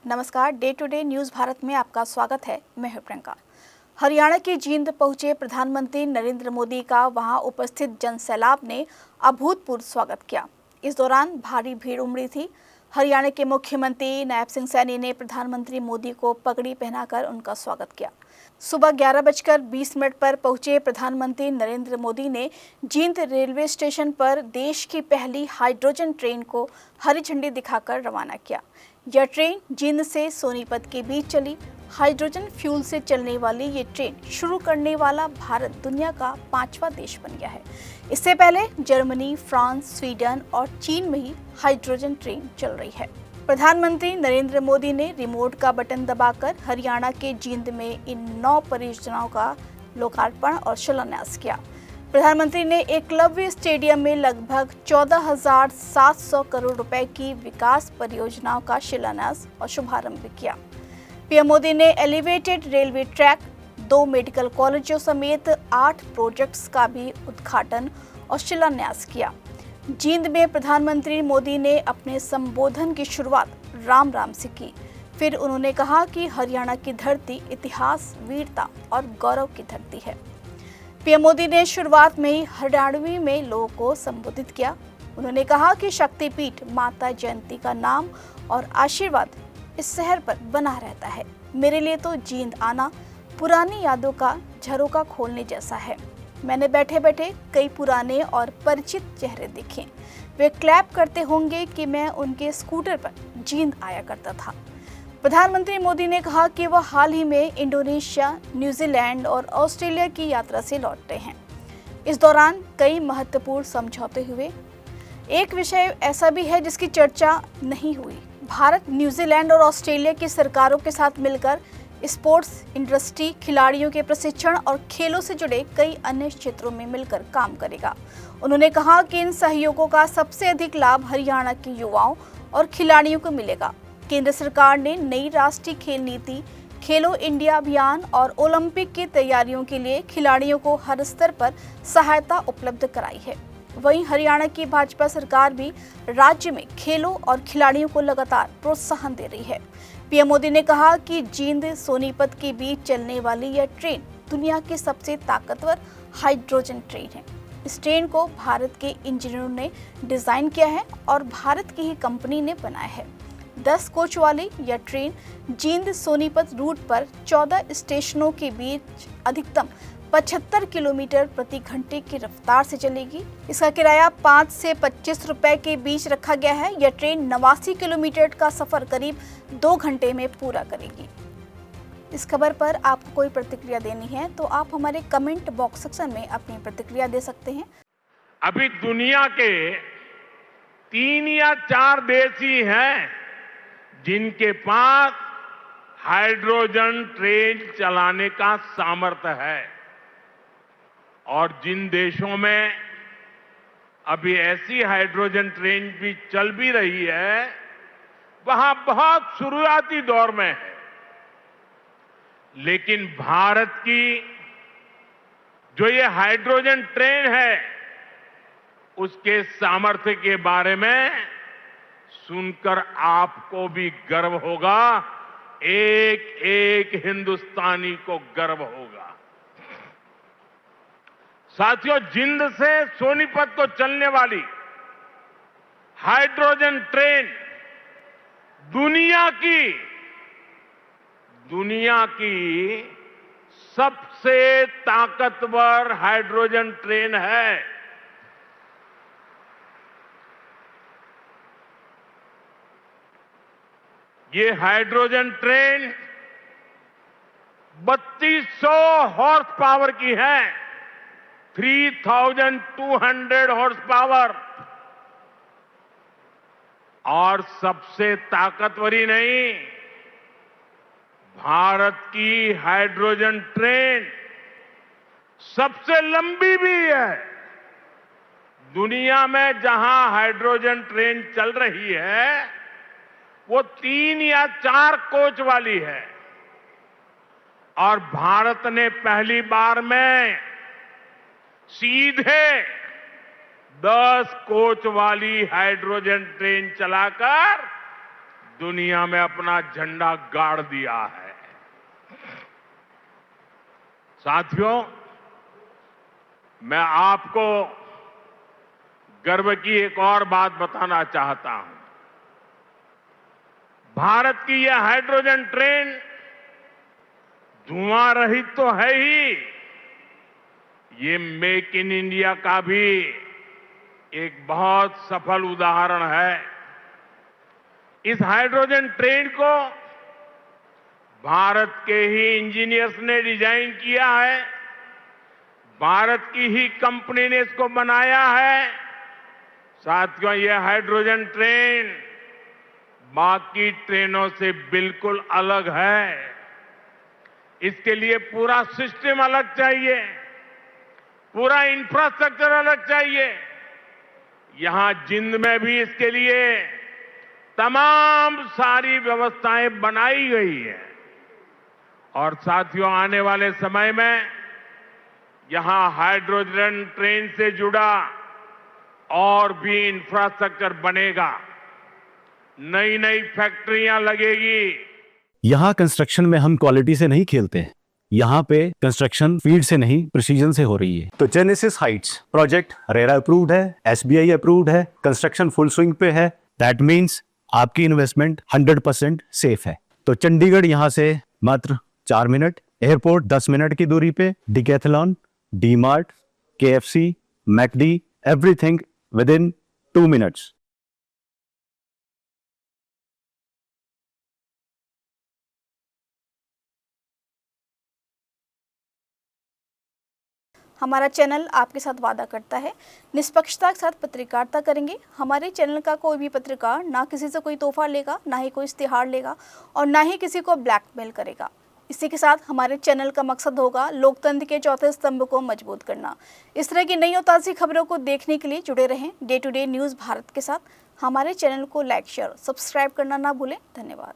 नमस्कार, day to day news Bharat में आपका स्वागत है। मैं हूं प्रियंका। हरियाणा की जींद पहुंचे प्रधानमंत्री नरेंद्र मोदी का वहां उपस्थित जनसैलाब ने अभूतपूर्व स्वागत किया। इस दौरान भारी भीड़ उमड़ी थी। हरियाणा के मुख्यमंत्री नायब सिंह सैनी ने प्रधानमंत्री मोदी को पगड़ी पहनाकर उनका स्वागत किया। सुबह 11:20 पर पहुंचे प्रधानमंत्री नरेंद्र मोदी ने जींद रेलवे स्टेशन पर देश की पहली हाइड्रोजन ट्रेन को हरी झंडी दिखाकर रवाना किया। यह ट्रेन जींद से सोनीपत के बीच चली। हाइड्रोजन फ्यूल से चलने वाली ये ट्रेन शुरू करने वाला भारत दुनिया का 5वां देश बन गया है। इससे पहले जर्मनी, फ्रांस, स्वीडन और चीन में ही हाइड्रोजन ट्रेन चल रही है। प्रधानमंत्री नरेंद्र मोदी ने रिमोट का बटन दबाकर हरियाणा के जींद में इन 9 परियोजनाओं का लोकार्पण और शिलान्यास किया। प्रधानमंत्री ने एकलव्य स्टेडियम में लगभग 14,700 करोड़ रुपए की विकास परियोजनाओं का शिलान्यास और शुभारंभ किया। पीएम मोदी ने एलिवेटेड रेलवे ट्रैक, 2 मेडिकल कॉलेजों समेत 8 प्रोजेक्ट्स का भी उद्घाटन और शिलान्यास किया। जींद में प्रधानमंत्री मोदी ने अपने संबोधन की शुरुआत राम राम से की। फिर उन्होंने कहा कि हरियाणा की धरती इतिहास, वीरता और गौरव की धरती है। पीएम मोदी ने शुरुआत में ही हरियाणवी में लोगों को संबोधित किया। उन्होंने कहा कि शक्तिपीठ माता जयंती का नाम और आशीर्वाद इस शहर पर बना रहता है। मेरे लिए तो जींद आना पुरानी यादों का झरोका खोलने जैसा है। मैंने बैठे बैठे कई पुराने और परिचित चेहरे देखे। वे क्लैप करते होंगे कि मैं उनके स्कूटर पर जींद आया करता था। प्रधानमंत्री मोदी ने कहा कि वह हाल ही में इंडोनेशिया, न्यूजीलैंड और ऑस्ट्रेलिया की यात्रा से लौटे हैं। इस दौरान कई महत्वपूर्ण समझौते हुए। एक विषय ऐसा भी है जिसकी चर्चा नहीं हुई। भारत न्यूजीलैंड और ऑस्ट्रेलिया की सरकारों के साथ मिलकर स्पोर्ट्स इंडस्ट्री, खिलाड़ियों के प्रशिक्षण और खेलों से जुड़े कई अन्य क्षेत्रों में मिलकर काम करेगा। उन्होंने कहा कि इन सहयोगों का सबसे अधिक लाभ हरियाणा के युवाओं और खिलाड़ियों को मिलेगा। केंद्र सरकार ने नई राष्ट्रीय खेल नीति, खेलो इंडिया अभियान और ओलंपिक की तैयारियों के लिए खिलाड़ियों को हर स्तर पर सहायता उपलब्ध कराई है। वहीं हरियाणा की भाजपा सरकार भी राज्य में खेलों और खिलाड़ियों को लगातार प्रोत्साहन दे रही है। पीएम मोदी ने कहा कि जींद सोनीपत के बीच चलने वाली यह ट्रेन दुनिया की सबसे ताकतवर हाइड्रोजन ट्रेन है। इस ट्रेन को भारत के इंजीनियरों ने डिजाइन किया है और भारत की ही कंपनी ने बनाया है। 10 कोच वाली यह ट्रेन जींद सोनीपत रूट पर 14 स्टेशनों के बीच अधिकतम 75 किलोमीटर प्रति घंटे की रफ्तार से चलेगी। इसका किराया 5 से 25 रुपए के बीच रखा गया है। यह ट्रेन 89 किलोमीटर का सफर करीब 2 घंटे में पूरा करेगी। इस खबर पर आपको कोई प्रतिक्रिया देनी है तो आप हमारे कमेंट बॉक्स सेक्शन में अपनी प्रतिक्रिया दे सकते हैं। अभी दुनिया के 3 या 4 देश ही हैं जिनके पास हाइड्रोजन ट्रेन चलाने का सामर्थ्य है, और जिन देशों में अभी ऐसी हाइड्रोजन ट्रेन भी चल भी रही है, वहां बहुत शुरुआती दौर में है। लेकिन भारत की जो ये हाइड्रोजन ट्रेन है, उसके सामर्थ्य के बारे में सुनकर आपको भी गर्व होगा, एक एक हिंदुस्तानी को गर्व होगा। साथियों, जींद से सोनीपत को चलने वाली हाइड्रोजन ट्रेन दुनिया की सबसे ताकतवर हाइड्रोजन ट्रेन है। ये हाइड्रोजन ट्रेन 3200 हॉर्स पावर की है, 3200 हॉर्स पावर। और सबसे ताकतवर ही नहीं, भारत की हाइड्रोजन ट्रेन सबसे लंबी भी है। दुनिया में जहां हाइड्रोजन ट्रेन चल रही है, वो 3 या 4 कोच वाली है, और भारत ने पहली बार में सीधे 10 कोच वाली हाइड्रोजन ट्रेन चलाकर दुनिया में अपना झंडा गाड़ दिया है। साथियों, मैं आपको गर्व की एक और बात बताना चाहता हूं। भारत की यह हाइड्रोजन ट्रेन धुआं रहित तो है ही, ये मेक इन इंडिया का भी एक बहुत सफल उदाहरण है। इस हाइड्रोजन ट्रेन को भारत के ही इंजीनियर्स ने डिजाइन किया है, भारत की ही कंपनी ने इसको बनाया है। साथियों, यह हाइड्रोजन ट्रेन बाकी ट्रेनों से बिल्कुल अलग है। इसके लिए पूरा सिस्टम अलग चाहिए, पूरा इंफ्रास्ट्रक्चर अलग चाहिए। यहां जिंद में भी इसके लिए तमाम सारी व्यवस्थाएं बनाई गई है। और साथियों, आने वाले समय में यहां हाइड्रोजन ट्रेन से जुड़ा और भी इंफ्रास्ट्रक्चर बनेगा, नई नई फैक्ट्रियां लगेगी। यहाँ कंस्ट्रक्शन में हम क्वालिटी से नहीं खेलते हैं। यहाँ पे कंस्ट्रक्शन स्पीड से नहीं प्रिसीजन से हो रही है। तो genesis Heights project RERA approved है, SBI अप्रूव्ड है, कंस्ट्रक्शन फुल स्विंग पे है। दैट मीन्स आपकी इन्वेस्टमेंट 100% सेफ है। तो चंडीगढ़ यहाँ से मात्र 4 मिनट, एयरपोर्ट 10 मिनट की दूरी पे, decathlon, DMart, KFC, McD, everything with in 2 minutes. हमारा चैनल आपके साथ वादा करता है निष्पक्षता के साथ पत्रकारिता करेंगे। हमारे चैनल का कोई भी पत्रकार ना किसी से कोई तोहफा लेगा, ना ही कोई इश्तिहार लेगा और ना ही किसी को ब्लैकमेल करेगा। इसी के साथ हमारे चैनल का मकसद होगा लोकतंत्र के चौथे स्तंभ को मजबूत करना। इस तरह की नई और ताज़ी खबरों को देखने के लिए जुड़े रहें day to day news Bharat के साथ। हमारे चैनल को लाइक, शेयर, सब्सक्राइब करना ना भूलें। धन्यवाद।